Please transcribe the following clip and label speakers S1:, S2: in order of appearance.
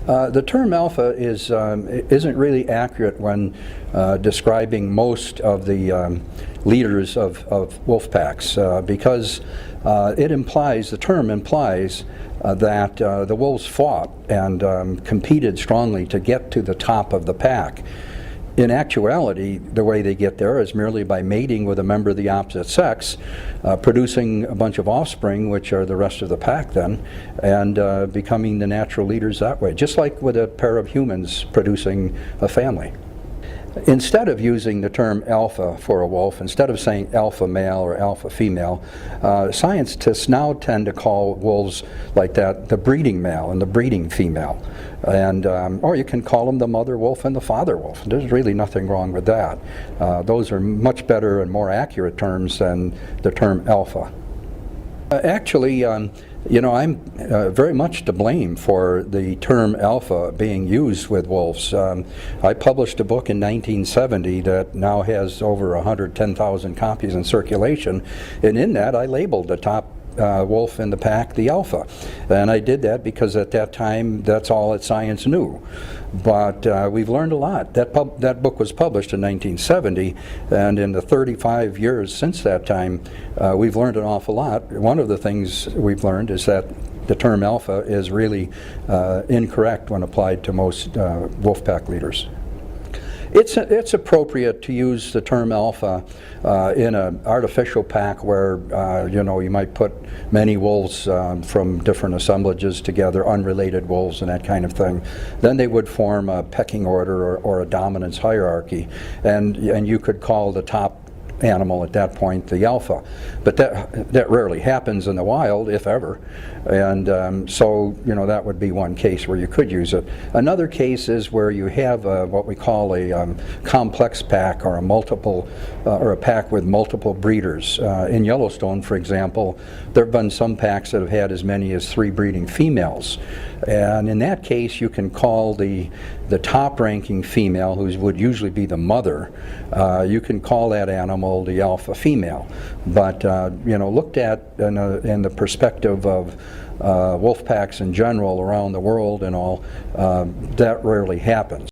S1: The term alpha isn't really accurate when describing most of the leaders of wolf packs because the term implies that the wolves fought and competed strongly to get to the top of the pack. In actuality, the way they get there is merely by mating with a member of the opposite sex, producing a bunch of offspring, which are the rest of the pack then, and becoming the natural leaders that way, just like with a pair of humans producing a family. Instead of using the term alpha for a wolf, instead of saying alpha male or alpha female, scientists now tend to call wolves like that the breeding male and the breeding female. And, or you can call them the mother wolf and the father wolf. There's really nothing wrong with that. Those are much better and more accurate terms than the term alpha. Actually, you know, I'm very much to blame for the term alpha being used with wolves. I published a book in 1970 that now has over 110,000 copies in circulation, and in that I labeled the top wolf in the pack the alpha. And I did that because at that time that's all that science knew. But we've learned a lot. That book was published in 1970, and in the 35 years since that time we've learned an awful lot. One of the things we've learned is that the term alpha is really incorrect when applied to most wolf pack leaders. It's appropriate to use the term alpha in an artificial pack where you know, you might put many wolves from different assemblages together, unrelated wolves and that kind of thing. Then they would form a pecking order or a dominance hierarchy, and you could call the top animal at that point the alpha. But that rarely happens in the wild, if ever. And so, you know, that would be one case where you could use it. Another case is where you have what we call a complex pack, or a pack with multiple breeders. In Yellowstone, for example, there have been some packs that have had as many as 3 breeding females. And in that case, you can call the top-ranking female, who would usually be the mother, you can call that animal the alpha female. But you know, looked at in the perspective of wolf packs in general around the world and all, that rarely happens.